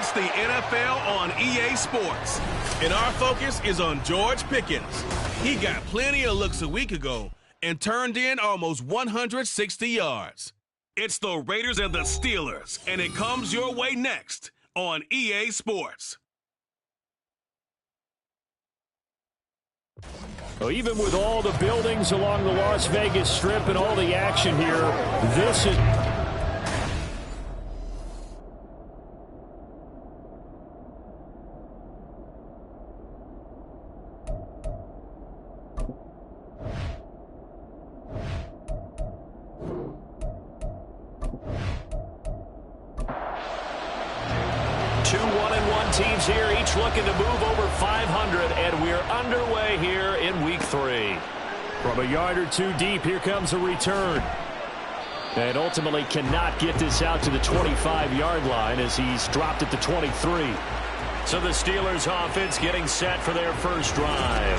It's the NFL on EA Sports, and our focus is on George Pickens. He got plenty of looks a week ago and turned in almost 160 yards. It's the Raiders and the Steelers, and it comes your way next on EA Sports. Well, even with all the buildings along the Las Vegas Strip and all the action here, this is... Two 1-1 teams here, each looking to move over 500, and we're underway here in Week 3. From a yard or two deep, here comes a return. And ultimately cannot get this out to the 25-yard line as he's dropped at the 23. So the Steelers offense getting set for their first drive.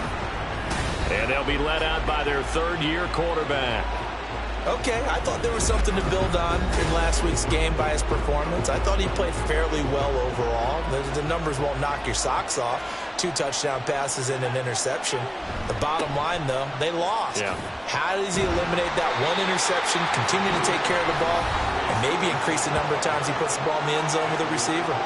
And they'll be led out by their third-year quarterback. Okay, I thought there was something to build on in last week's game by his performance. I thought he played fairly well overall. The numbers won't knock your socks off. 2 touchdown passes and an interception. The bottom line, though, they lost. Yeah. How does he eliminate that one interception, continue to take care of the ball, and maybe increase the number of times he puts the ball in the end zone with a receiver?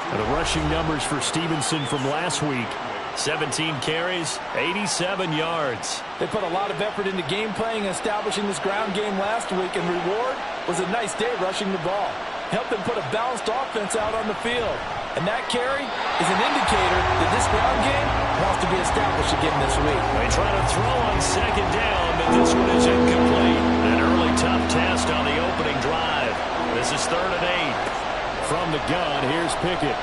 And the rushing numbers for Stevenson from last week. 17 carries, 87 yards. They put a lot of effort into game playing and establishing this ground game last week, and reward was a nice day rushing the ball. Helped them put a balanced offense out on the field. And that carry is an indicator that this ground game wants to be established again this week. They try to throw on second down, but this one is incomplete. An early tough test on the opening drive. This is 3rd and 8. From the gun, here's Pickett.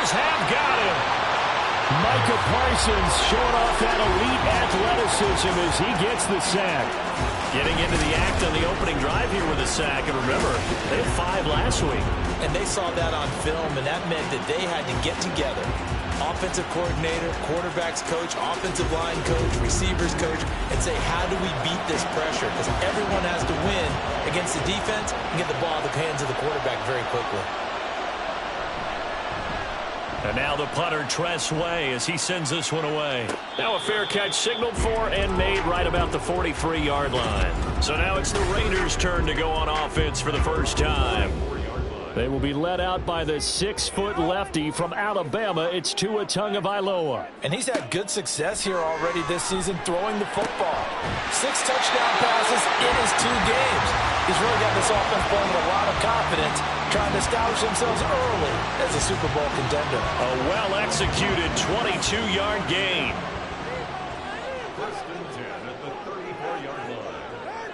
Have got him. Micah Parsons showing off that elite athleticism as he gets the sack. Getting into the act on the opening drive here with a sack. And remember, they had 5 last week. And they saw that on film, and that meant that they had to get together. Offensive coordinator, quarterbacks coach, offensive line coach, receivers coach, and say, how do we beat this pressure? Because everyone has to win against the defense and get the ball in the hands of the quarterback very quickly. And now the punter, Tress Way, as he sends this one away. Now a fair catch signaled for and made right about the 43-yard line. So now it's the Raiders' turn to go on offense for the first time. They will be led out by the 6-foot lefty from Alabama. It's Tua Tagovailoa. And he's had good success here already this season throwing the football. 6 touchdown passes in his 2 games. He's really got this offense playing with a lot of confidence, trying to establish themselves early as a Super Bowl contender. A well-executed 22-yard gain.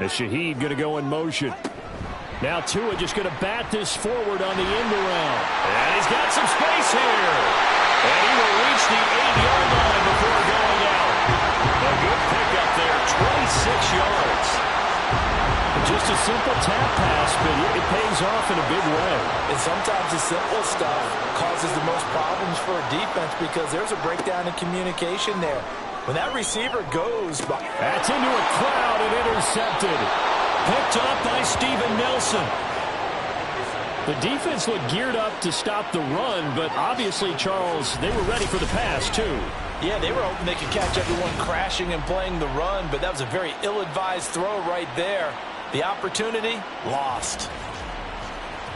As Shaheed going to go in motion. Now Tua just going to bat this forward on the end around. And he's got some space here. And he will reach the 8-yard line before going out. A good pickup there, 26 yards. Just a simple tap pass, but it pays off in a big way. And sometimes the simple stuff causes the most problems for a defense because there's a breakdown in communication there. When that receiver goes by... That's into a crowd and intercepted. Picked up by Steven Nelson. The defense looked geared up to stop the run, but obviously, Charles, they were ready for the pass, too. Yeah, they were hoping they could catch everyone crashing and playing the run, but that was a very ill-advised throw right there. The opportunity, lost.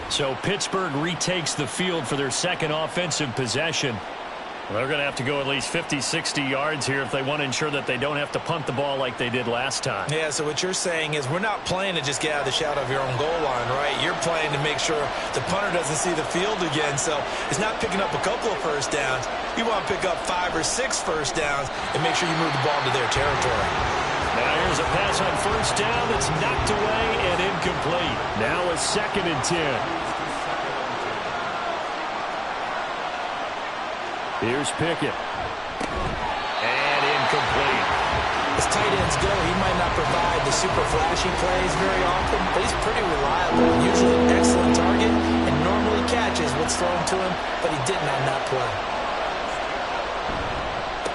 So Pittsburgh retakes the field for their second offensive possession. They're going to have to go at least 50, 60 yards here if they want to ensure that they don't have to punt the ball like they did last time. Yeah, so what you're saying is we're not playing to just get out of the shadow of your own goal line, right? You're playing to make sure the punter doesn't see the field again. So it's not picking up a couple of first downs. You want to pick up 5 or 6 first downs and make sure you move the ball into their territory. Now here's a pass on first down that's knocked away and incomplete. Now a 2nd and 10. Here's Pickett. And incomplete. As tight ends go, he might not provide the super flashy plays very often, but he's pretty reliable. Usually an excellent target and normally catches what's thrown to him, but he didn't on that play.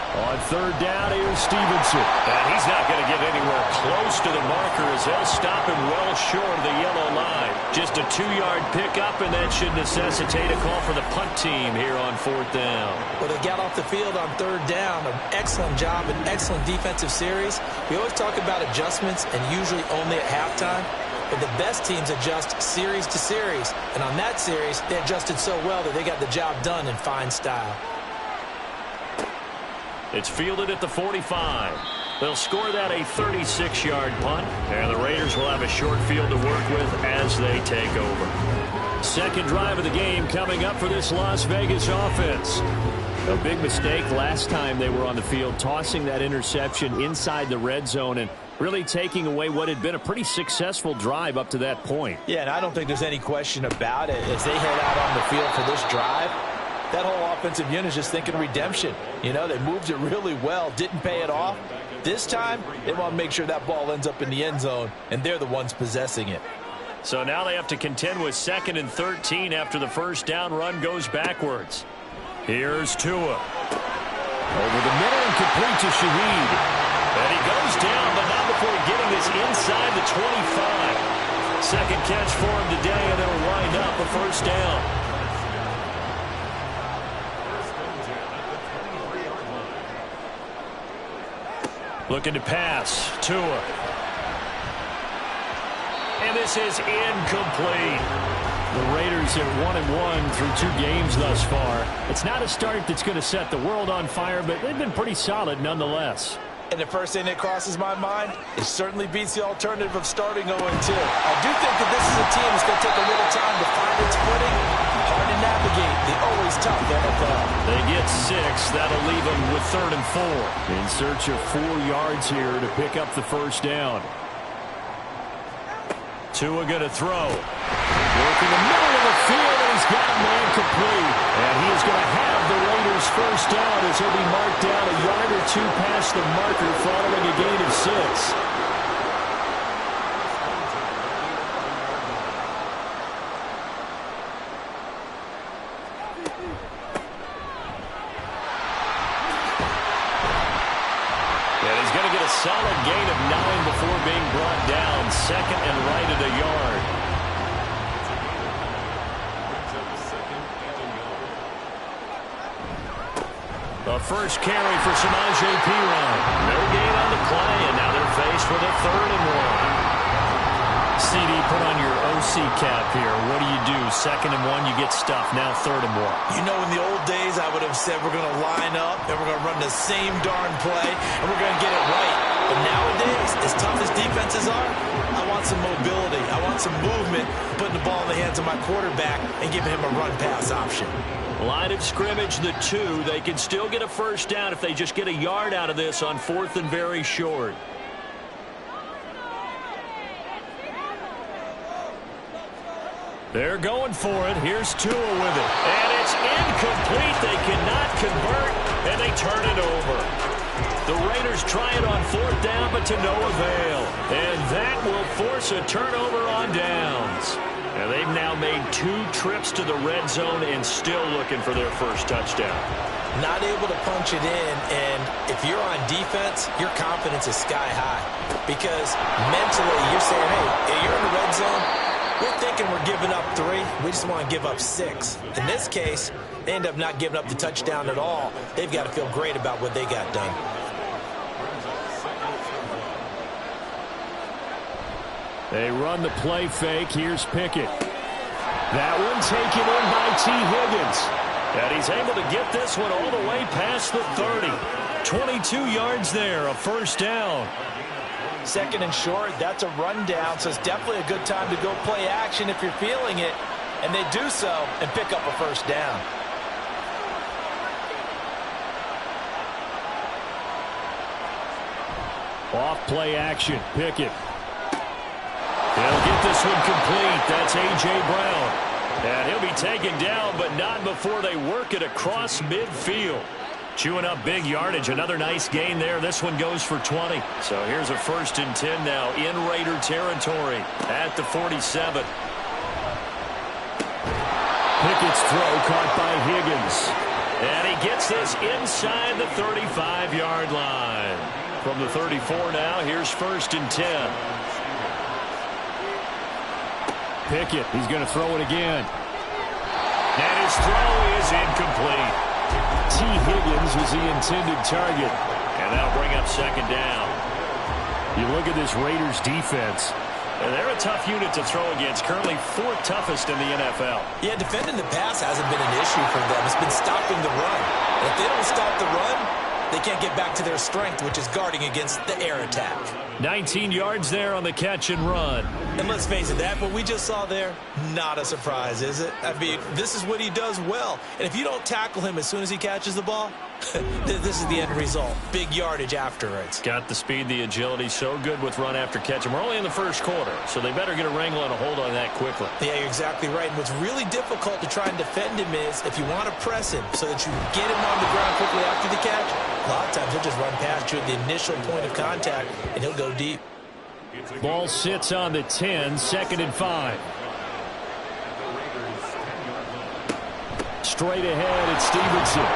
On third down, here's Stevenson. And he's not going to get anywhere close to the marker as they'll stop him well short of the yellow line. Just a 2-yard pickup, and that should necessitate a call for the punt team here on fourth down. Well, they got off the field on third down. An excellent job, an excellent defensive series. We always talk about adjustments and usually only at halftime. But the best teams adjust series to series. And on that series, they adjusted so well that they got the job done in fine style. It's fielded at the 45. They'll score that a 36-yard punt, and the Raiders will have a short field to work with as they take over. Second drive of the game coming up for this Las Vegas offense. A big mistake last time they were on the field, tossing that interception inside the red zone and really taking away what had been a pretty successful drive up to that point. Yeah, and I don't think there's any question about it. As they head out on the field for this drive, that whole offensive unit is just thinking redemption. You know, they moved it really well, didn't pay it off. This time, they want to make sure that ball ends up in the end zone, and they're the ones possessing it. So now they have to contend with 2nd and 13 after the first down run goes backwards. Here's Tua. Over the middle and complete to Shaheed. And he goes down, but not before getting this inside the 25. Second catch for him today, and it'll wind up a first down. Looking to pass. Tua. And this is incomplete. The Raiders are 1-1 through 2 games thus far. It's not a start that's going to set the world on fire, but they've been pretty solid nonetheless. And the first thing that crosses my mind, it certainly beats the alternative of starting 0-2. I do think that this is a team that's going to take a little time to find its footing. Hard to navigate the always tough NFL. They get 6. That'll leave them with 3rd and 4. In search of 4 yards here to pick up the first down. Tua going to throw. Working the middle of the field, and he's got a man complete. And he is going to have the Raiders first down as he'll be marked down a yard or 2 past the marker following a gain of 6. Solid gain of 9 before being brought down. 2nd and right at a yard. The first carry for Samaje Perine. No gain on the play, and now they're faced with a 3rd and 1. CD, put on your OC cap here. What do? 2nd and 1, you get stuffed. Now 3rd and 1. You know, in the old days, I would have said we're going to line up, and we're going to run the same darn play, and we're going to get it right. But nowadays, as tough as defenses are, I want some mobility. I want some movement, putting the ball in the hands of my quarterback and giving him a run-pass option. Line of scrimmage, the 2. They can still get a first down if they just get a yard out of this on 4th and very short. They're going for it. Here's Tua with it. And it's incomplete. They cannot convert, and they turn it over. The Raiders try it on 4th down, but to no avail. And that will force a turnover on downs. And they've now made 2 trips to the red zone and still looking for their first touchdown. Not able to punch it in, and if you're on defense, your confidence is sky high. Because mentally, you're saying, hey, you're in the red zone, we're thinking we're giving up 3. We just want to give up 6. In this case, they end up not giving up the touchdown at all. They've got to feel great about what they got done. They run the play fake. Here's Pickett. That one taken in by T. Higgins. And he's able to get this one all the way past the 30. 22 yards there, a first down. 2nd and short, that's a rundown, so it's definitely a good time to go play action if you're feeling it. And they do so and pick up a first down. Off play action, Pickett. They'll get this one complete. That's A.J. Brown. And he'll be taken down, but not before they work it across midfield. Chewing up big yardage. Another nice gain there. This one goes for 20. So here's a 1st and 10 now in Raider territory at the 47. Pickett's throw caught by Higgins. And he gets this inside the 35-yard line. From the 34 now, here's 1st and 10. Pickett, he's going to throw it again. And his throw is incomplete. T. Higgins was the intended target. And that'll bring up 2nd down. You look at this Raiders defense. And they're a tough unit to throw against. Currently 4th toughest in the NFL. Yeah, defending the pass hasn't been an issue for them. It's been stopping the run. And if they don't stop the run, they can't get back to their strength, which is guarding against the air attack. 19 yards there on the catch and run. And let's face it, that what we just saw there, not a surprise, is it? I mean, this is what he does well. And if you don't tackle him as soon as he catches the ball, this is the end result. Big yardage afterwards. Got the speed, the agility, so good with run after catch. And we're only in the 1st quarter, so they better get a wrangle and a hold on that quickly. Yeah, you're exactly right. And what's really difficult to try and defend him is if you want to press him so that you get him on the ground quickly after the catch, a lot of times he'll just run past you at the initial point of contact, and he'll go deep. Ball sits on the 10, 2nd and 5. Straight ahead, it's Stevenson.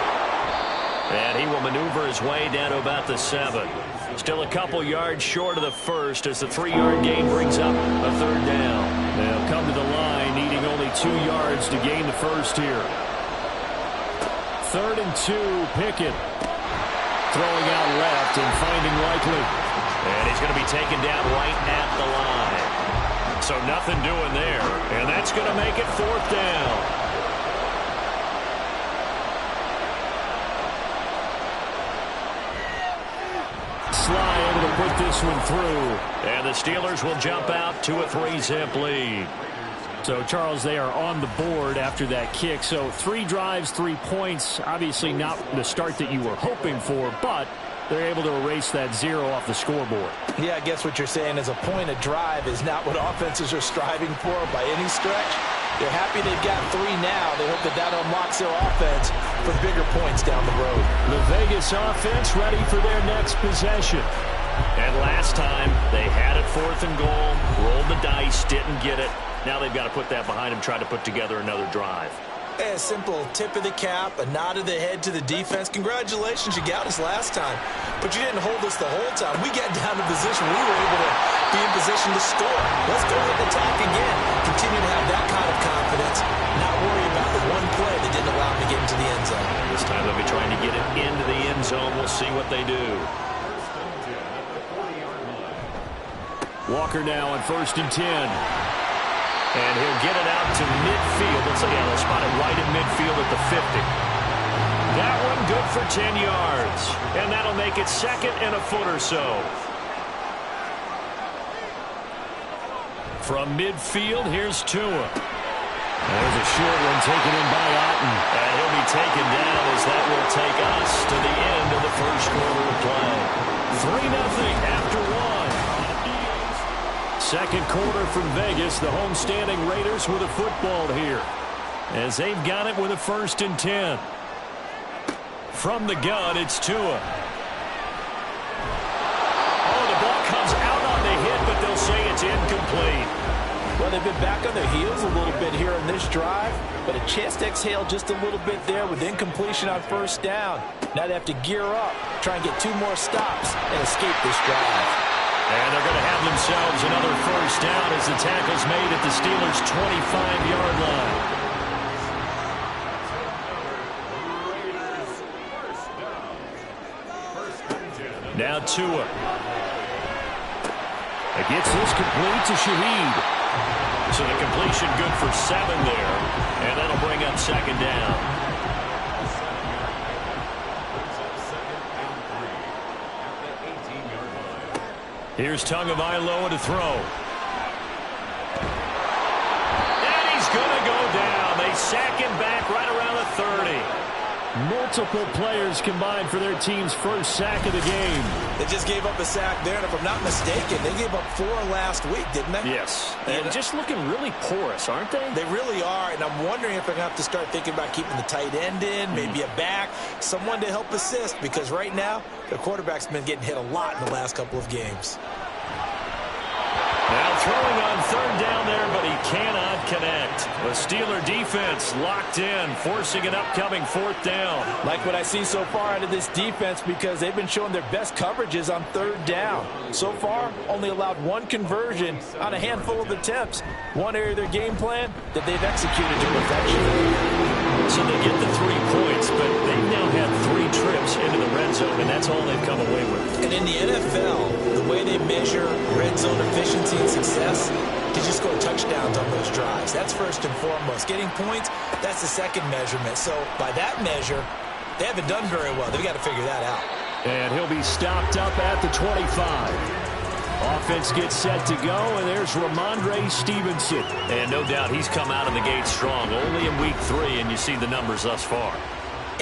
And he will maneuver his way down to about the 7. Still a couple yards short of the 1st as the 3-yard gain brings up a 3rd down. They'll come to the line needing only 2 yards to gain the 1st here. 3rd and 2, Pickett. Throwing out left and finding Likely. And he's going to be taken down right at the line. So nothing doing there. And that's going to make it 4th down. Sly able to put this one through. And the Steelers will jump out to a 3-zip lead. So, Charles, they are on the board after that kick. So 3 drives, 3 points. Obviously not the start that you were hoping for, but they're able to erase that 0 off the scoreboard. Yeah, I guess what you're saying is a point of drive is not what offenses are striving for by any stretch. They're happy they've got 3 now. They hope that that unlocks their offense for bigger points down the road. The Vegas offense ready for their next possession. And last time, they had it 4th and goal, rolled the dice, didn't get it. Now they've got to put that behind them, try to put together another drive. A simple tip of the cap, a nod of the head to the defense. Congratulations, you got us last time. But you didn't hold us the whole time. We got down to position. We were able to be in position to score. Let's go ahead and attack again. Continue to have that kind of confidence. Not worry about the one play that didn't allow them to get into the end zone. This time they'll be trying to get it into the end zone. We'll see what they do. Walker now on 1st and 10. And he'll get it out to midfield. Let's again, they'll spot it right at midfield at the 50. That one good for 10 yards. And that'll make it 2nd and a foot or so. From midfield, here's Tua. There's a short one taken in by Otten. And he'll be taken down as that will take us to the end of the 1st quarter of play. 3-0 after 1. 2nd quarter from Vegas. The homestanding Raiders with a football here as they've got it with a 1st and 10. From the gun, it's Tua. Oh, the ball comes out on the hit, but they'll say it's incomplete. Well, they've been back on their heels a little bit here in this drive, but a chance to exhale just a little bit there with incompletion on 1st down. Now they have to gear up, try and get 2 more stops, and escape this drive. And they're going to have themselves another 1st down as the tackle's made at the Steelers' 25-yard line. Now Tua. It gets this complete to Shaheed. So the completion good for 7 there. And that'll bring up 2nd down. Here's Tagovailoa to throw. And he's going to go down. They sack him back right around the 30. Multiple players combined for their team's 1st sack of the game. They just gave up a sack there, and if I'm not mistaken, they gave up 4 last week, didn't they? Yes. And just looking really porous, aren't they? They really are, and I'm wondering if they're going to have to start thinking about keeping the tight end in, maybe a back, someone to help assist, because right now, their quarterback's been getting hit a lot in the last couple of games. Now Throwing on third down there, but he cannot connect. The Steeler defense locked in, forcing an upcoming fourth down. Like what I see so far out of this defense, because they've been showing their best coverages on third down. So far, only allowed one conversion on a handful of attempts. One area of their game plan that they've executed to perfection. So they get the 3 points, but they've now had 3 trips into the red zone, and that's all they've come away with. And in the NFL, the way they measure red zone efficiency and success, to just score touchdowns on those drives. That's first and foremost. Getting points, that's the second measurement. So by that measure, they haven't done very well. They've got to figure that out. And he'll be stopped up at the 25. Offense gets set to go, and there's Ramondre Stevenson. And no doubt he's come out of the gate strong, only in week 3, and you see the numbers thus far.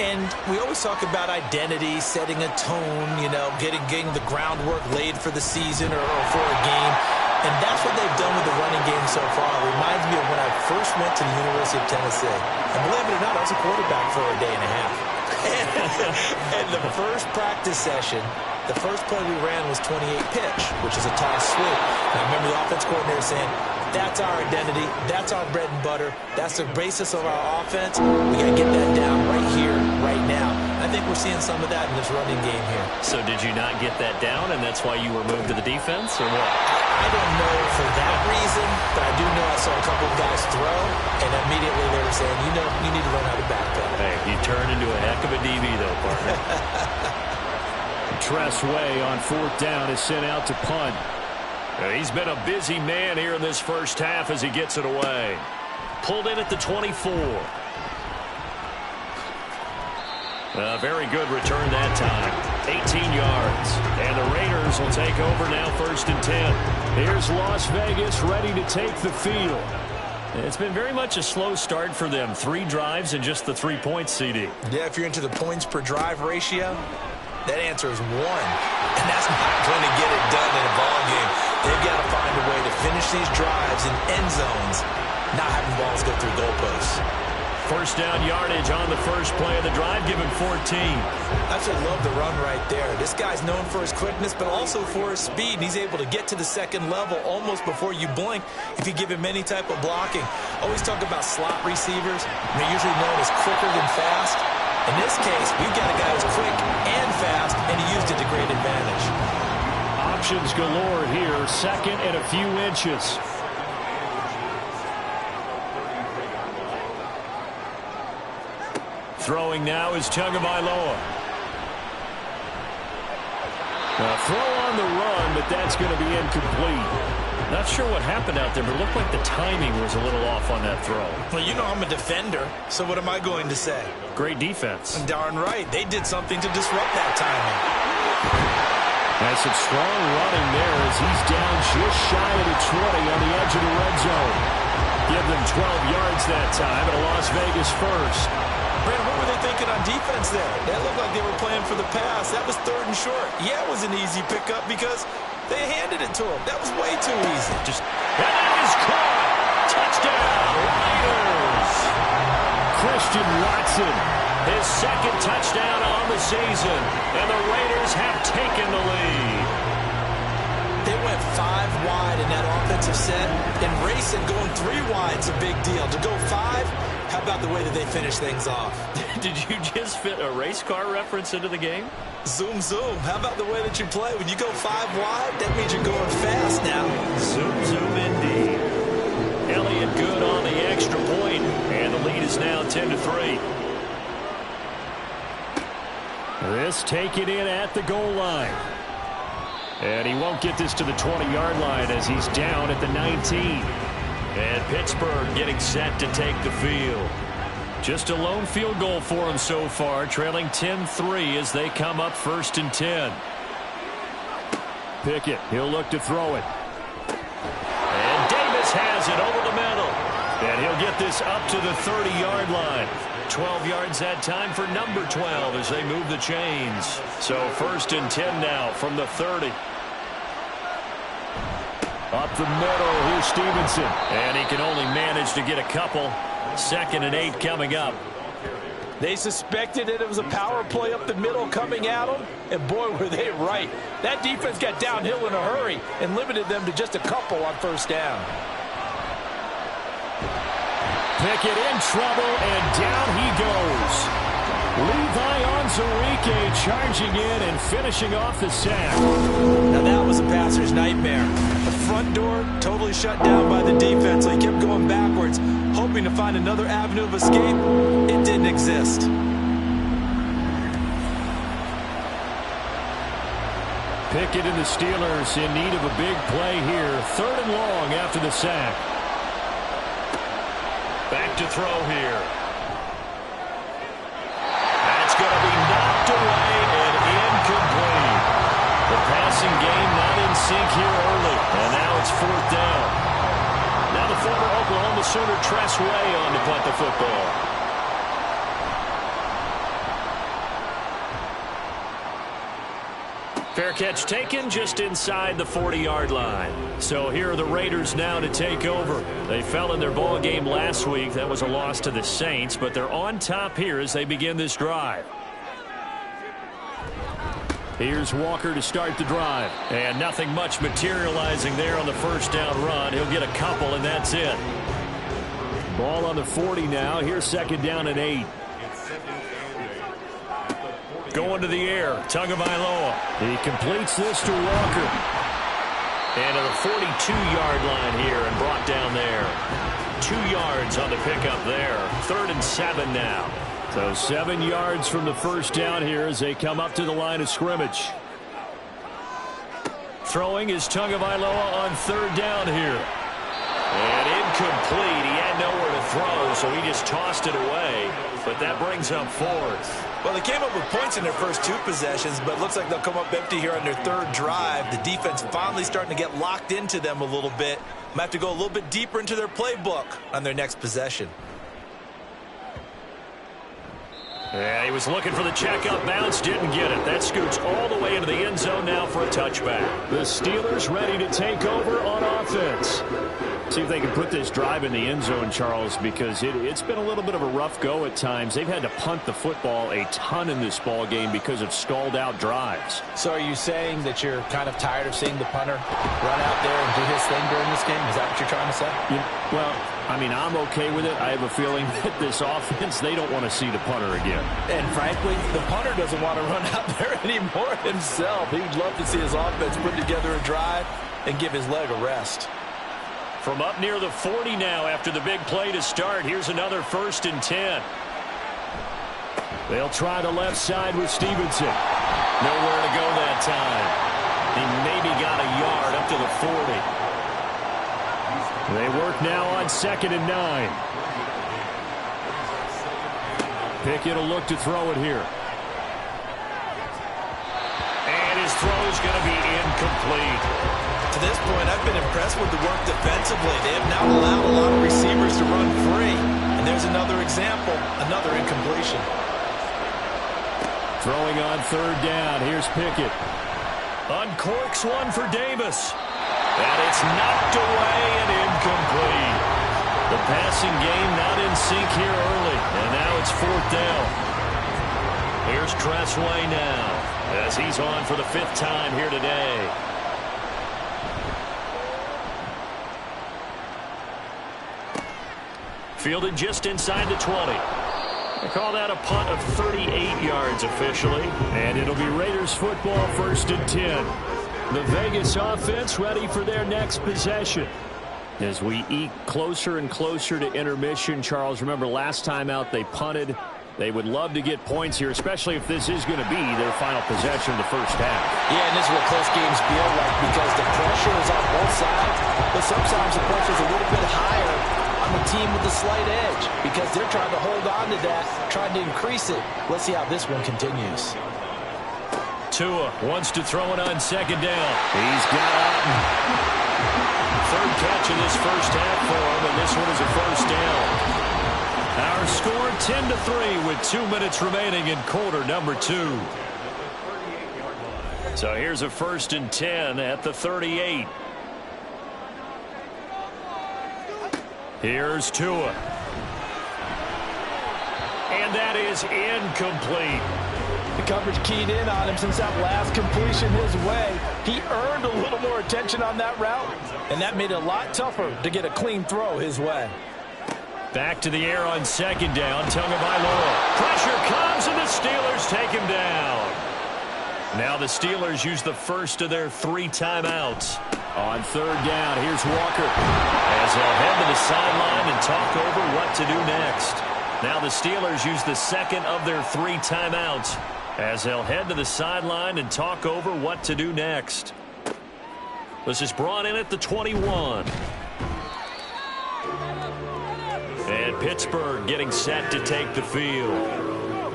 And we always talk about identity, setting a tone, you know, getting the groundwork laid for the season or for a game. And that's what they've done with the running game so far. It reminds me of when I first went to the University of Tennessee. And believe it or not, I was a quarterback for a day and a half. And the first practice session, the first play we ran was 28 pitch, which is a toss sweep. And I remember the offense coordinator saying, that's our identity, that's our bread and butter, that's the basis of our offense. We got to get that down right here, right now. I think we're seeing some of that in this running game here. So did you not get that down, and that's why you were moved to the defense, or what? I don't know for that reason, but I do know I saw a couple of guys throw, and immediately they were saying, you know, you need to learn how to backpedal. Hey, you turned into a heck of a DB, though, partner. Tress Way on fourth down is sent out to punt. He's been a busy man here in this first half as he gets it away. Pulled in at the 24. A very good return that time. 18 yards. And the Raiders will take over now, first and 10. Here's Las Vegas ready to take the field. It's been very much a slow start for them. 3 drives and just the 3 points, CD. Yeah, if you're into the points per drive ratio, that answer is 1. And that's not going to get it done in a ball game. They've got to find a way to finish these drives in end zones, not having balls go through goalposts. First down yardage on the first play of the drive, given 14. I just love the run right there. This guy's known for his quickness, but also for his speed. And he's able to get to the second level almost before you blink if you give him any type of blocking. Always talk about slot receivers. They're usually known as quicker than fast. In this case, we've got a guy who's quick and fast, and he used it to great advantage. Options galore here, second and a few inches. Throwing now is Tagovailoa. Throw on the run, but that's going to be incomplete. Not sure what happened out there, but it looked like the timing was a little off on that throw. Well, you know I'm a defender, so what am I going to say? Great defense. Darn right. They did something to disrupt that timing. That's some strong running there as he's down just shy of the 20 on the edge of the red zone. Give them 12 yards that time at a Las Vegas first. Brandon, what were they thinking on defense there? That looked like they were playing for the pass. That was third and short. Yeah, it was an easy pickup because they handed it to him. That was way too easy. And that is caught. Touchdown, Raiders. Christian Watson, his second touchdown on the season, and the Raiders have taken the lead. They went 5 wide in that offensive set, and racing going 3 wide is a big deal. To go 5, how about the way that they finish things off? Did you just fit a race car reference into the game? Zoom, zoom. How about the way that you play? When you go 5 wide, that means you're going fast now. Zoom, zoom indeed. Elliott good on the extra point, and the lead is now 10-3. This taken in at the goal line. And he won't get this to the 20-yard line as he's down at the 19. And Pittsburgh getting set to take the field. Just a lone field goal for him so far, trailing 10-3 as they come up first and 10. Pickett, he'll look to throw it. And Davis has it over the middle. And he'll get this up to the 30-yard line. 12 yards that time for number 12 as they move the chains. So first and 10 now from the 30. Up the middle, here's Stevenson. And he can only manage to get a couple. Second and 8 coming up. They suspected it was a power play up the middle coming at them, and boy, were they right. That defense got downhill in a hurry and limited them to just a couple on first down. Pickett in trouble, and down he goes. Levi Onwuzurike charging in and finishing off the sack. Now that was a passer's nightmare. The front door totally shut down by the defense, so he kept going backwards, hoping to find another avenue of escape. It didn't exist. Pickett and the Steelers in need of a big play here. 3rd and long after the sack. Back to throw here. That's going to be knocked away and incomplete. The passing game not in sync here early. And now it's 4th down. Now the former Oklahoma Sooner Tress Way on to punt the football. Fair catch taken just inside the 40-yard line. So here are the Raiders now to take over. They fell in their ball game last week. That was a loss to the Saints, but they're on top here as they begin this drive. Here's Walker to start the drive. And nothing much materializing there on the first down run. He'll get a couple, and that's it. Ball on the 40 now. Here's 2nd down and 8. Going to the air, Tagovailoa. He completes this to Walker. And to the 42-yard line here and brought down there. 2 yards on the pickup there. 3rd and 7 now. So 7 yards from the first down here as they come up to the line of scrimmage. Throwing is Tagovailoa on 3rd down here. And incomplete. He had nowhere to throw, so he just tossed it away. But that brings up 4th. Well, they came up with points in their first 2 possessions, but it looks like they'll come up empty here on their 3rd drive. The defense finally starting to get locked into them a little bit. Might have to go a little bit deeper into their playbook on their next possession. Yeah, he was looking for the check-up bounce, didn't get it. That scoots all the way into the end zone now for a touchback. The Steelers ready to take over on offense. See if they can put this drive in the end zone, Charles, because it's been a little bit of a rough go at times. They've had to punt the football a ton in this ball game because of stalled-out drives. So are you saying that you're kind of tired of seeing the punter run out there and do his thing during this game? Is that what you're trying to say? Well, I mean, I'm okay with it. I have a feeling that this offense, they don't want to see the punter again. And frankly, the punter doesn't want to run out there anymore himself. He'd love to see his offense put together a drive and give his leg a rest. From up near the 40 now after the big play to start. Here's another 1st and 10. They'll try the left side with Stevenson. Nowhere to go that time. He maybe got a yard up to the 40. They work now on 2nd and 9. Pickett will look to throw it here. And his throw is going to be incomplete. To this point, I've been impressed with the work defensively. They have now allowed a lot of receivers to run free. And there's another example, another incompletion. Throwing on 3rd down. Here's Pickett. Uncorks one for Davis. And it's knocked away and incomplete. The passing game not in sync here early. And now it's 4th down. Here's Tress Way now as he's on for the 5th time here today. Fielded just inside the 20. They call that a punt of 38 yards officially. And it'll be Raiders football 1st and 10. The Vegas offense ready for their next possession. As we eke closer and closer to intermission, Charles, remember last time out they punted. They would love to get points here, especially if this is going to be their final possession of the first half. Yeah, and this is what close games feel like because the pressure is on both sides, but sometimes the pressure is a little bit higher on the team with the slight edge because they're trying to hold on to that, trying to increase it. Let's see how this one continues. Tua wants to throw it on 2nd down. He's got Otten. 3rd catch of this first half for him, and this one is a 1st down. Our score 10-3 with 2 minutes remaining in quarter number 2. So here's a 1st and 10 at the 38. Here's Tua. And that is incomplete. The coverage keyed in on him since that last completion his way. He earned a little more attention on that route, and that made it a lot tougher to get a clean throw his way. Back to the air on second down. Tagovailoa. Pressure comes, and the Steelers take him down. Now the Steelers use the first of their 3 timeouts. On third down, here's Walker. As they'll head to the sideline and talk over what to do next. Now the Steelers use the second of their 3 timeouts as they'll head to the sideline and talk over what to do next. This is brought in at the 21. And Pittsburgh getting set to take the field.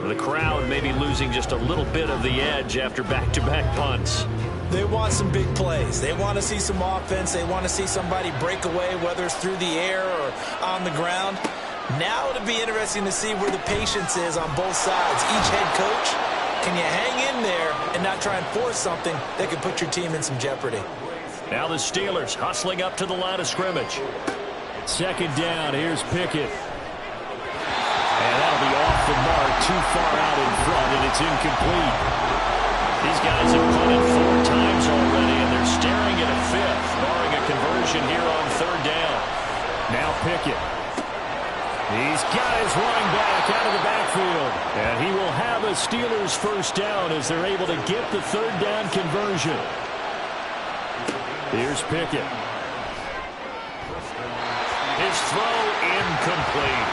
The crowd may be losing just a little bit of the edge after back-to-back punts. They want some big plays. They want to see some offense. They want to see somebody break away, whether it's through the air or on the ground. Now it'll be interesting to see where the patience is on both sides. Each head coach, can you hang in there and not try and force something that could put your team in some jeopardy? Now the Steelers hustling up to the line of scrimmage. Second down, here's Pickett. And that'll be off the mark, too far out in front, and it's incomplete. These guys have punted 4 times already, and they're staring at a 5th, barring a conversion here on third down. Now Pickett. He's got his running back out of the backfield. And he will have a Steelers first down as they're able to get the third down conversion. Here's Pickett. His throw incomplete.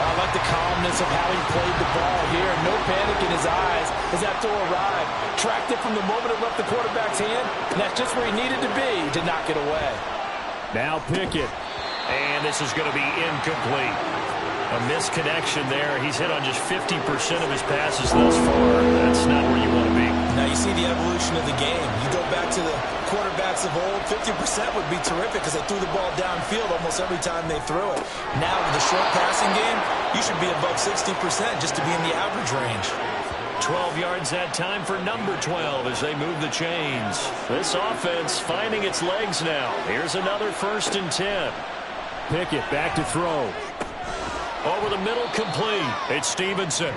I like the calmness of how he played the ball here. No panic in his eyes as that throw arrived. Tracked it from the moment it left the quarterback's hand, and that's just where he needed to be to knock it away. Now Pickett. And this is going to be incomplete. A misconnection there. He's hit on just 50% of his passes thus far. That's not where you want to be. Now you see the evolution of the game. You go back to the quarterbacks of old, 50% would be terrific because they threw the ball downfield almost every time they threw it. Now with the short passing game, you should be above 60% just to be in the average range. 12 yards that time for number 12 as they move the chains. This offense finding its legs now. Here's another 1st and 10. Pickett back to throw. Over the middle, complete. It's Stevenson.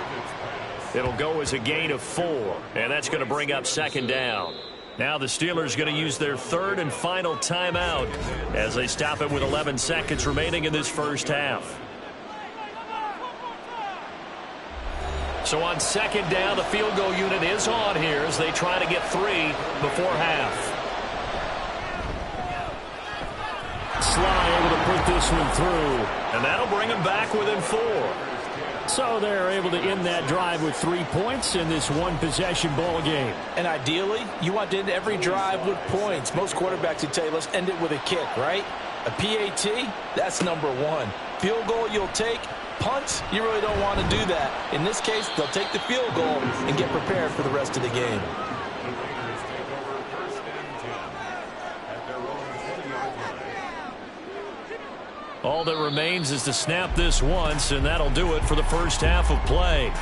It'll go as a gain of 4, and that's going to bring up second down. Now the Steelers going to use their 3rd and final timeout as they stop it with 11 seconds remaining in this first half. So on second down, the field goal unit is on here as they try to get 3 before half. Sly able to put this one through, and that'll bring them back within 4. So they're able to end that drive with 3 points in this one-possession ball game. And ideally, you want to end every drive with points. Most quarterbacks would tell you, let's end it with a kick, right? A PAT, that's number 1. Field goal you'll take. Punts, you really don't want to do that. In this case, they'll take the field goal and get prepared for the rest of the game. All that remains is to snap this once, and that'll do it for the first half of play.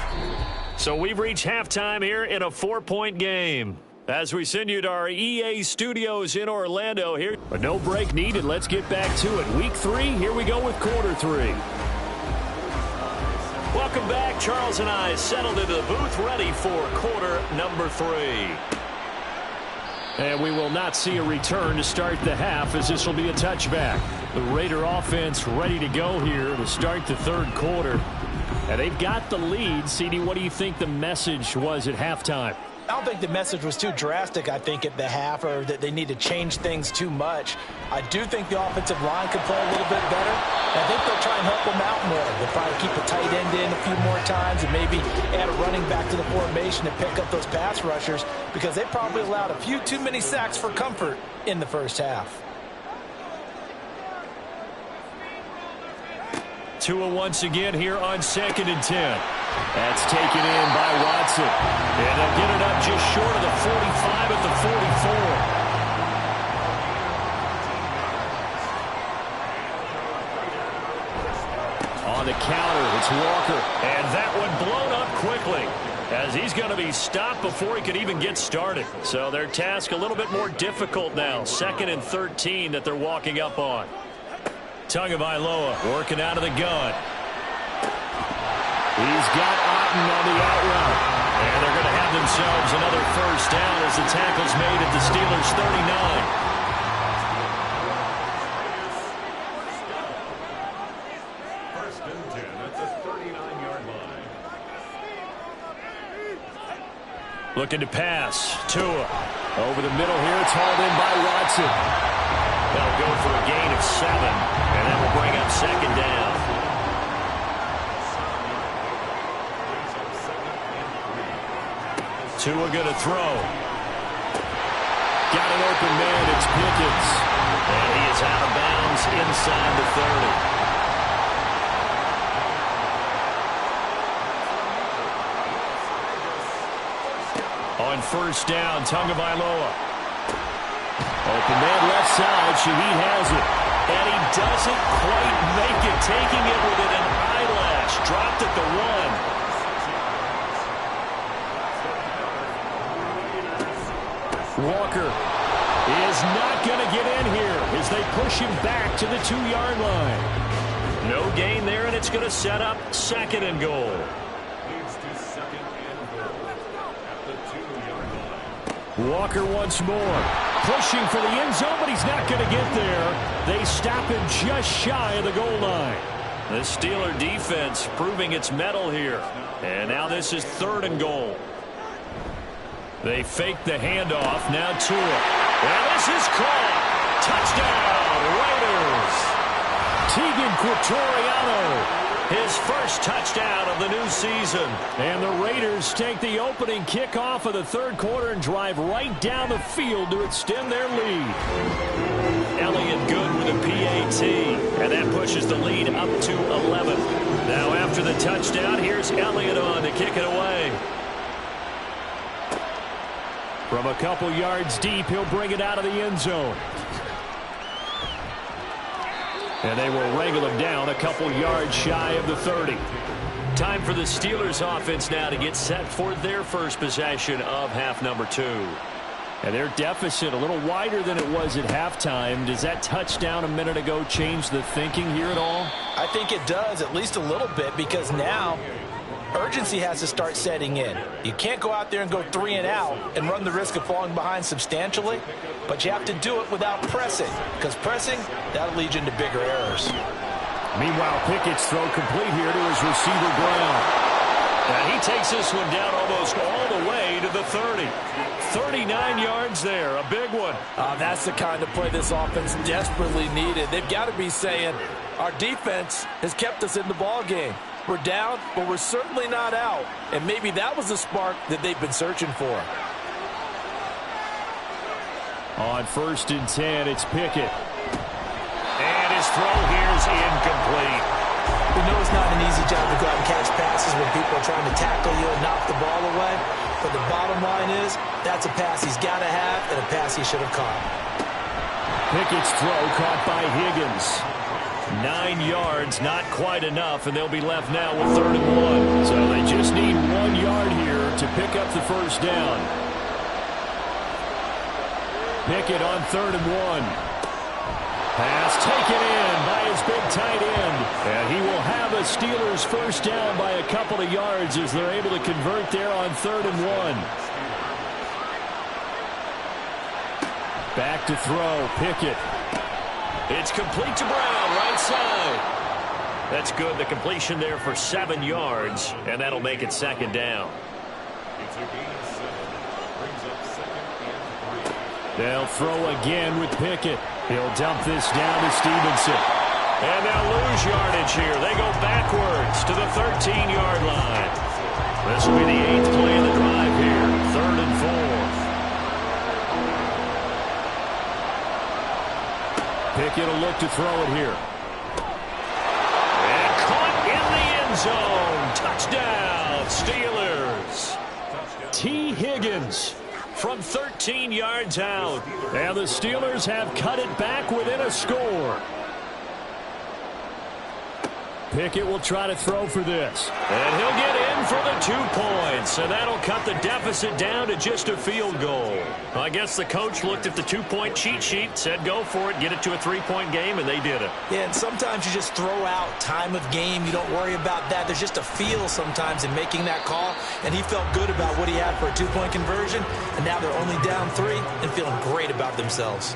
So we've reached halftime here in a 4-point game. As we send you to our EA studios in Orlando here. But no break needed. Let's get back to it. Week 3, here we go with quarter 3. Welcome back. Charles and I settled into the booth ready for quarter number 3. And we will not see a return to start the half as this will be a touchback. The Raider offense ready to go here to start the third quarter. And they've got the lead. CD, what do you think the message was at halftime? I don't think the message was too drastic, I think, at the half, or that they need to change things too much. I do think the offensive line could play a little bit better. I think they'll try and help them out more. They'll probably keep a tight end in a few more times and maybe add a running back to the formation to pick up those pass rushers because they probably allowed a few too many sacks for comfort in the first half. Tua once again here on 2nd and 10. That's taken in by Watson. And they'll get it up just short of the 45 at the 44. On the counter, it's Walker. And that one blown up quickly as he's going to be stopped before he could even get started. So their task a little bit more difficult now. 2nd and 13 that they're walking up on. Tagovailoa working out of the gun. He's got Otten on the out route. And they're going to have themselves another first down as the tackle's made at the Steelers' 39. Looking to pass. Tua. Over the middle here. It's hauled in by Watson. They'll go for a gain of 7. And that will bring up second down. Tua going to throw. Got an open man. It's Pickens. And he is out of bounds inside the 30. On first down, Tagovailoa. Open man left side. Shaheed has it. And he doesn't quite make it. Taking it within an eyelash. Dropped at the 1. Walker is not going to get in here as they push him back to the 2-yard line. No gain there, and it's going to set up second and goal. Walker once more, pushing for the end zone, but he's not going to get there. They stop him just shy of the goal line. The Steeler defense proving its mettle here. And now this is third and goal. They fake the handoff. Now Tua. And this is caught. Touchdown, Raiders. Tegan Quatoriano. His first touchdown of the new season. And the Raiders take the opening kickoff of the third quarter and drive right down the field to extend their lead. Elliott good with a PAT. And that pushes the lead up to 11. Now after the touchdown, here's Elliott on to kick it away. From a couple yards deep, he'll bring it out of the end zone. And they will wrangle him down a couple yards shy of the 30. Time for the Steelers offense now to get set for their first possession of half number 2. And their deficit a little wider than it was at halftime. Does that touchdown a minute ago change the thinking here at all? I think it does, at least a little bit, because now urgency has to start setting in. You can't go out there and go 3 and out and run the risk of falling behind substantially, but you have to do it without pressing, because pressing, that'll lead you into bigger errors. Meanwhile, Pickett's throw complete here to his receiver, Brown. And he takes this one down almost all the way to the 30. 39 yards there, a big one. That's the kind of play this offense desperately needed. They've got to be saying, our defense has kept us in the ball game. We're down, but we're certainly not out. And maybe that was the spark that they've been searching for. On 1st and 10, it's Pickett. And his throw here is incomplete. We know it's not an easy job to go out and catch passes when people are trying to tackle you and knock the ball away. But the bottom line is, that's a pass he's got to have and a pass he should have caught. Pickett's throw caught by Higgins. 9 yards, not quite enough, and they'll be left now with 3rd and 1. So they just need 1 yard here to pick up the first down. Pickett on 3rd and 1. Pass taken in by his big tight end. And he will have a Steelers first down by a couple of yards as they're able to convert there on 3rd and 1. Back to throw, Pickett. It's complete to Brown, right side. That's good. The completion there for 7 yards, and that'll make it 2nd down. They'll throw again with Pickett. He'll dump this down to Stevenson. And they'll lose yardage here. They go backwards to the 13-yard line. This will be the 8th play of the drive here. 3rd and 4. Pickett will look to throw it here. And caught in the end zone. Touchdown, Steelers. T. Higgins from 13 yards out. And the Steelers have cut it back within a score. Pickett will try to throw for this. And he'll get in for the 2 points. So that'll cut the deficit down to just a field goal. I guess the coach looked at the 2-point cheat sheet, said go for it, get it to a 3-point game, and they did it. Yeah, and sometimes you just throw out time of game. You don't worry about that. There's just a feel sometimes in making that call, and he felt good about what he had for a 2-point conversion, and now they're only down 3 and feeling great about themselves.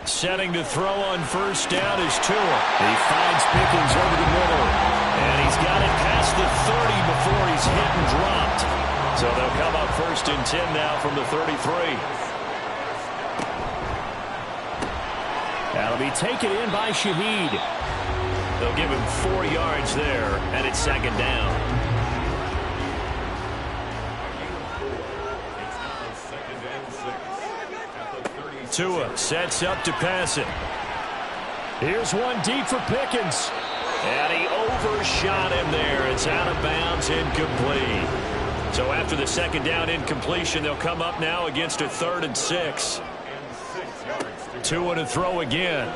Setting to throw on first down is Tua. He finds Pickens over the middle. And he's got it past the 30 before he's hit and dropped. So they'll come up 1st and 10 now from the 33. That'll be taken in by Shaheed. They'll give him 4 yards there, and it's 2nd down. Tua sets up to pass it. Here's one deep for Pickens. And he overshot him there. It's out of bounds, incomplete. So after the 2nd down incompletion, they'll come up now against a 3rd and 6. Tua to throw again.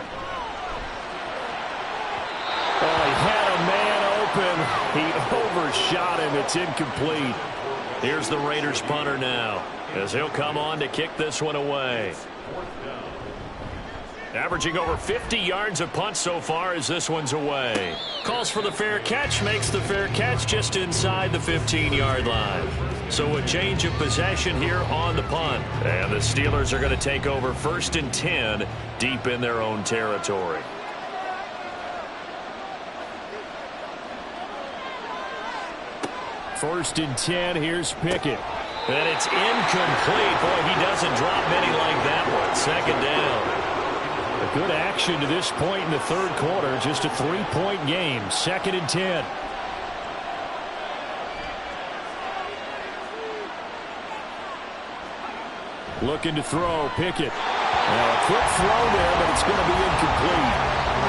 Oh, he had a man open. He overshot him. It's incomplete. Here's the Raiders punter now, as he'll come on to kick this one away. Averaging over 50 yards a punt so far as this one's away. Calls for the fair catch, makes the fair catch just inside the 15-yard line. So a change of possession here on the punt. And the Steelers are going to take over 1st and 10 deep in their own territory. First and 10, here's Pickett. And it's incomplete. Boy, he doesn't drop many like that one. 2nd down. A good action to this point in the 3rd quarter. Just a 3-point game. 2nd and 10. Looking to throw, Pickett. Now a quick throw there, but it's going to be incomplete.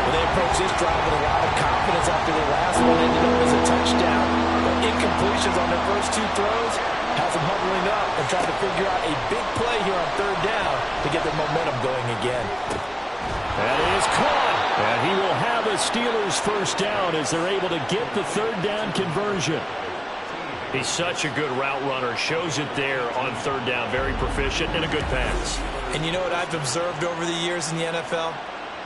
Well, they approached this drive with a lot of confidence after the last one ended up as a touchdown. But incompletions on their first 2 throws has them huddling up and trying to figure out a big play here on 3rd down to get their momentum going again. That is caught. And he will have a Steelers 1st down as they're able to get the 3rd down conversion. He's such a good route runner. Shows it there on 3rd down. Very proficient and a good pass. And you know what I've observed over the years in the NFL?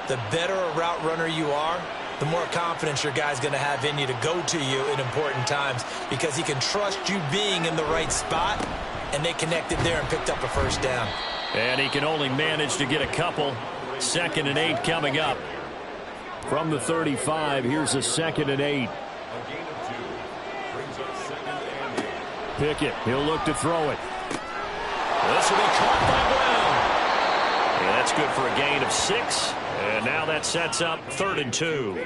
The better a route runner you are, the more confidence your guy's going to have in you to go to you in important times, because he can trust you being in the right spot, and they connected there and picked up a 1st down. And he can only manage to get a couple. 2nd and 8 coming up. From the 35, here's a 2nd and 8. Pickett, he'll look to throw it. This will be caught by Brown. And that's good for a gain of 6. And now that sets up 3rd and 2.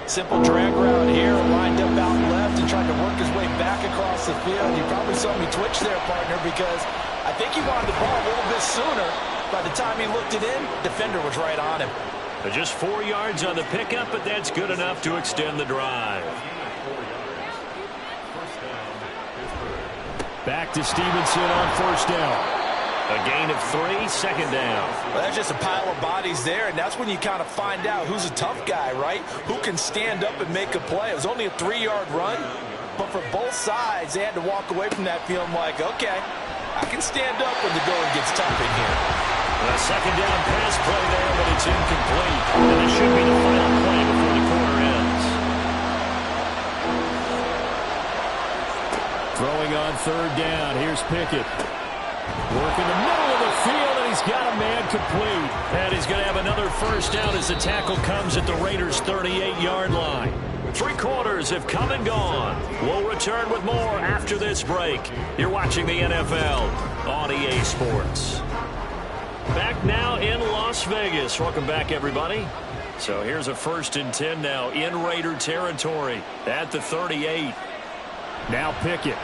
Simple drag route here, lined up out left and trying to work his way back across the field. You probably saw me twitch there, partner, because I think he wanted the ball a little bit sooner. By the time he looked it in, defender was right on him. Just 4 yards on the pickup, but that's good enough to extend the drive. Back to Stevenson on 1st down. A gain of 3, 2nd down. Well, that's just a pile of bodies there, and that's when you kind of find out who's a tough guy, right? Who can stand up and make a play. It was only a 3-yard run, but for both sides, they had to walk away from that feeling like, okay, I can stand up when the going gets tough in here. A 2nd down pass play there, but it's incomplete. And it should be the final play before the quarter ends. Throwing on 3rd down. Here's Pickett. Working the middle of the field, and he's got a man complete. And he's going to have another 1st down as the tackle comes at the Raiders' 38-yard line. 3 quarters have come and gone. We'll return with more after this break. You're watching the NFL on EA Sports. Back now in Las Vegas. Welcome back, everybody. So here's a 1st and 10 now in Raider territory at the 38. Now Pickett.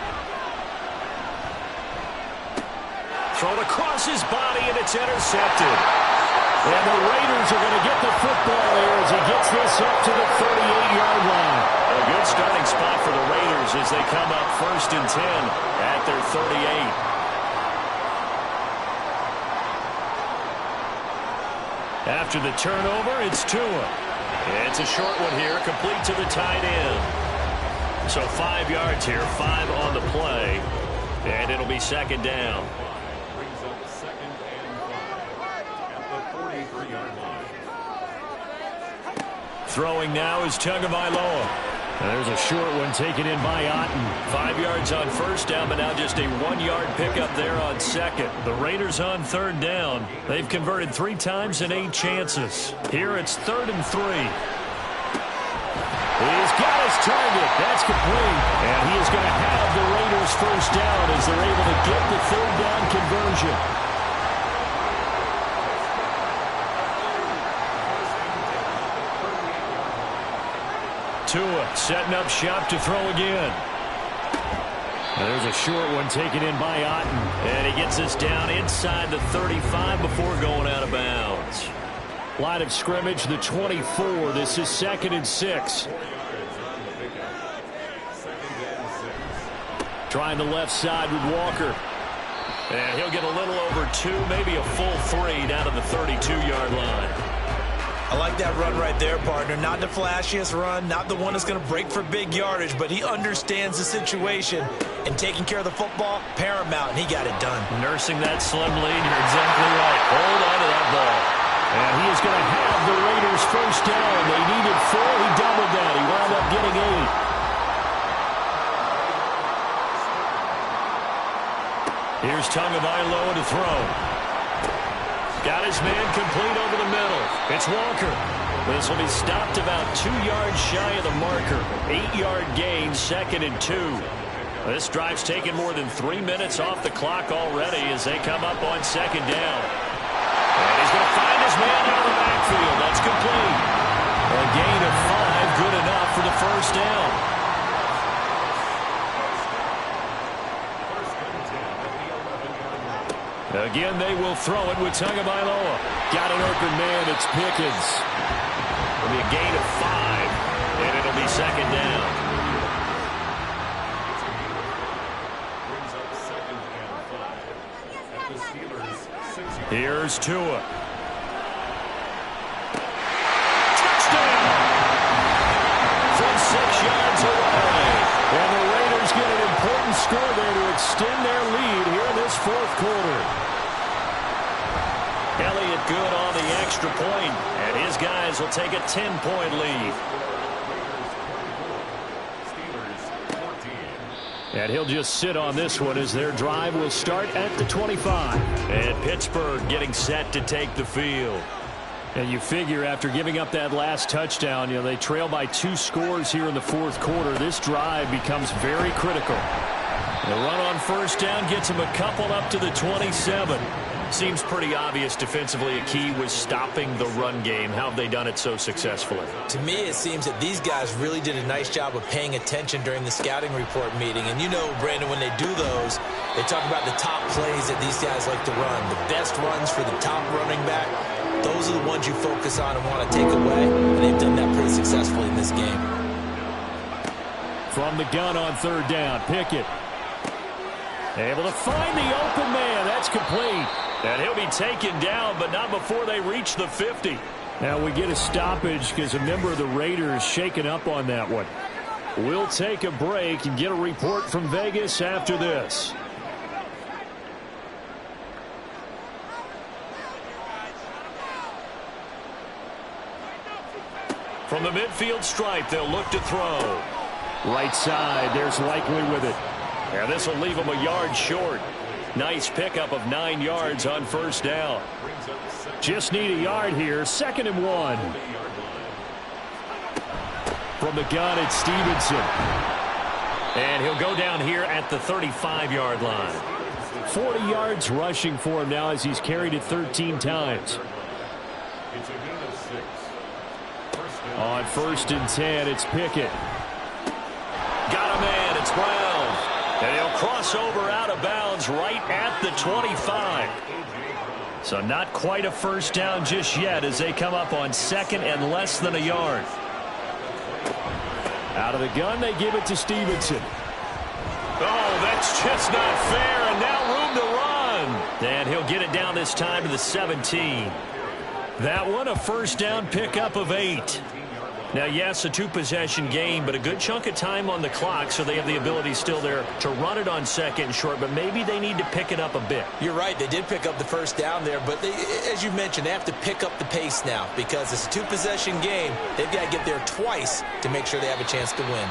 Thrown across his body, and it's intercepted. And the Raiders are going to get the football here as he gets this up to the 38-yard line. A good starting spot for the Raiders as they come up 1st and 10 at their 38. After the turnover, it's Tua. It's a short one here, complete to the tight end. So 5 yards here, 5 on the play, and it'll be second down. Brings up second and 5 at the 43-yard line. Throwing now is Tagovailoa. There's a short one taken in by Otten. 5 yards on first down, but now just a 1-yard pickup there on second. The Raiders on third down. They've converted 3 times in 8 chances. Here it's 3rd and 3. He's got his target. That's complete. And he is going to have the Raiders first down as they're able to get the third down conversion. Tua setting up shop to throw again. And there's a short one taken in by Otten. And he gets us down inside the 35 before going out of bounds. Line of scrimmage, the 24. This is 2nd and 6. Trying the left side with Walker. And he'll get a little over 2, maybe a full 3 down to the 32-yard line. I like that run right there, partner. Not the flashiest run, not the one that's going to break for big yardage, but he understands the situation, and taking care of the football, paramount, and he got it done. Nursing that slim lead, you're exactly right. Hold on to that ball. And he is going to have the Raiders first down. They needed 4. He doubled that. He wound up getting 8. Here's Tagovailoa to throw. Got his man complete over the middle. It's Walker. This will be stopped about 2 yards shy of the marker. 8-yard gain, 2nd and 2. This drive's taken more than 3 minutes off the clock already as they come up on 2nd down. And he's going to find his man out of the backfield. That's complete. A gain of 5, good enough for the first down. Again, they will throw it with Tagovailoa. Got an open man. It's Pickens. It'll be a gain of 5, and it'll be 2nd down. Brings up 2nd and 5 at the Steelers' 6-yard. Here's Tua. Touchdown! From 6 yards away. And the Raiders get an important score there to extend their lead here in this 4th quarter. Elliott good on the extra point, and his guys will take a 10-point lead. Steelers 14. And he'll just sit on this one as their drive will start at the 25. And Pittsburgh getting set to take the field. And you figure after giving up that last touchdown, they trail by 2 scores here in the 4th quarter. This drive becomes very critical. The run on first down gets him a couple up to the 27. Seems pretty obvious defensively a key was stopping the run game. How have they done it so successfully? To me, it seems that these guys really did a nice job of paying attention during the scouting report meeting. And you know, Brandon, when they do those, they talk about the top plays that these guys like to run. The best runs for the top running back. Those are the ones you focus on and want to take away. And they've done that pretty successfully in this game. From the gun on 3rd down, Pickett. Able to find the open man. That's complete. And he'll be taken down, but not before they reach the 50. Now we get a stoppage because a member of the Raiders shaken up on that one. We'll take a break and get a report from Vegas after this. From the midfield stripe, they'll look to throw. Right side, there's Likely with it. And this will leave him a yard short. Nice pickup of 9 yards on first down. Just need a yard here. 2nd and 1. From the gun, it's Stevenson. And he'll go down here at the 35-yard line. 40 yards rushing for him now as he's carried it 13 times. It's a gain of 6. On 1st and 10, it's Pickett. Got a man. It's Brown. And he'll cross over out of bounds right at the 25. So not quite a first down just yet as they come up on 2nd and less than a yard. Out of the gun, they give it to Stevenson. Oh, that's just not fair, and now room to run. And he'll get it down this time to the 17. That one a first down pickup of 8. Now, yes, a two-possession game, but a good chunk of time on the clock, so they have the ability still there to run it on second and short, but maybe they need to pick it up a bit. You're right. They did pick up the first down there, but as you mentioned, they have to pick up the pace now because it's a two-possession game. They've got to get there twice to make sure they have a chance to win.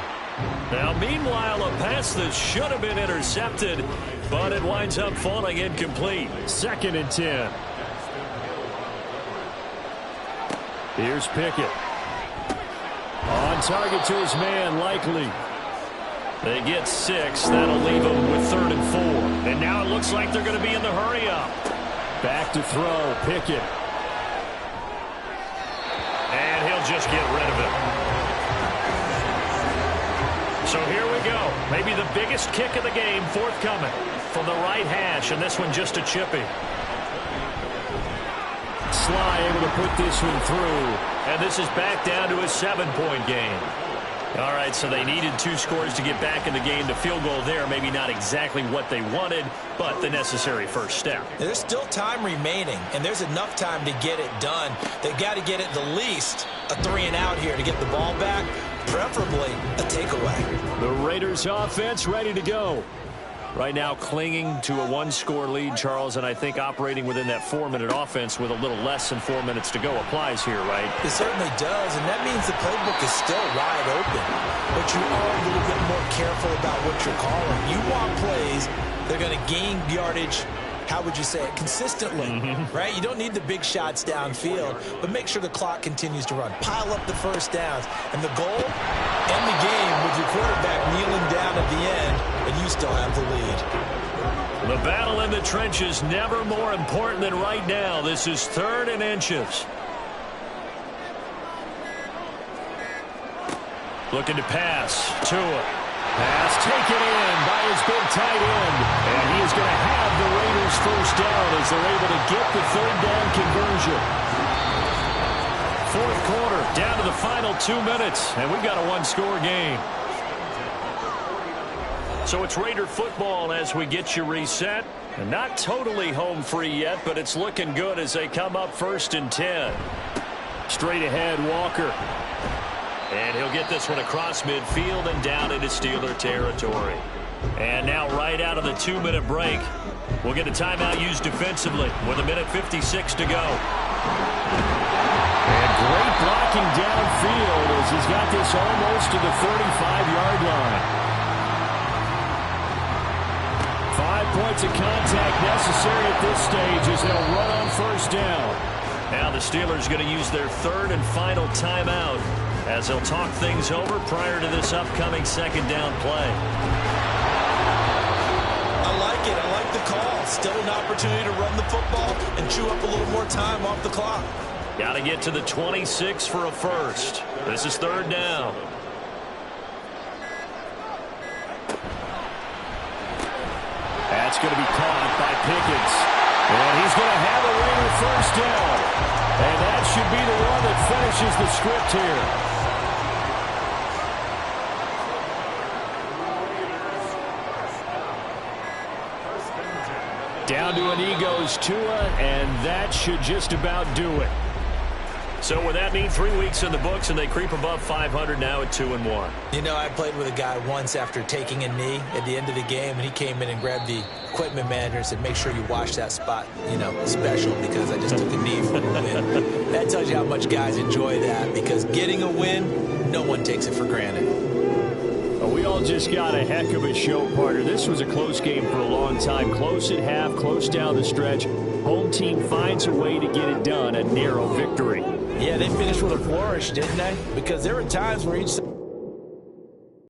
Now, meanwhile, a pass that should have been intercepted, but it winds up falling incomplete. 2nd and 10. Here's Pickett. On target to his man, Likely. They get 6. That'll leave them with 3rd and 4. And now it looks like they're going to be in the hurry-up. Back to throw, Pickett. And he'll just get rid of it. So here we go. Maybe the biggest kick of the game forthcoming from the right hash, and this one just a chippy. Sly able to put this one through. And this is back down to a 7-point game. All right, so they needed 2 scores to get back in the game. The field goal there, maybe not exactly what they wanted, but the necessary first step. There's still time remaining, and there's enough time to get it done. They've got to get at the least a 3-and-out here to get the ball back, preferably a takeaway. The Raiders offense ready to go. Right now clinging to a 1-score lead, Charles, and I think operating within that 4-minute offense with a little less than 4 minutes to go applies here, right? It certainly does, and that means the playbook is still wide open. But you are a little bit more careful about what you're calling. You want plays, they're going to gain yardage, how would you say it, consistently, right? You don't need the big shots downfield, but make sure the clock continues to run. Pile up the first downs, and the goal, end the game with your quarterback kneeling down at the end, and you still have the lead. The battle in the trenches never more important than right now. This is 3rd and inches. Looking to pass. Tua. Pass taken in by his big tight end. And he is going to have the Raiders first down as they're able to get the 3rd down conversion. 4th quarter, down to the final 2 minutes, and we've got a 1-score game. So it's Raider football as we get you reset. And not totally home free yet, but it's looking good as they come up 1st and 10. Straight ahead, Walker. And he'll get this one across midfield and down into Steeler territory. And now right out of the 2-minute break, we'll get a timeout used defensively with 1:56 to go. And great blocking downfield as he's got this almost to the 35-yard line. 5 points of contact necessary at this stage as they'll run on 1st down. Now the Steelers going to use their 3rd and final timeout as they'll talk things over prior to this upcoming 2nd down play. I like it. I like the call. Still an opportunity to run the football and chew up a little more time off the clock. Got to get to the 26 for a first. This is 3rd down. That's going to be caught by Pickens. And he's going to have a Raider first down. And that should be the one that finishes the script here. Down to an E goes Tua, and that should just about do it. So would that mean 3 weeks in the books, and they creep above 500 now at 2-1? You know, I played with a guy once after taking a knee at the end of the game, and he came in and grabbed the equipment manager and said, make sure you wash that spot, you know, special, because I just took a knee for the win. That tells you how much guys enjoy that, because getting a win, no one takes it for granted. We all just got a heck of a show, partner. This was a close game for a long time. Close at half, close down the stretch. Home team finds a way to get it done, a narrow victory. Yeah, they finished with a flourish, didn't they? Because there were times where each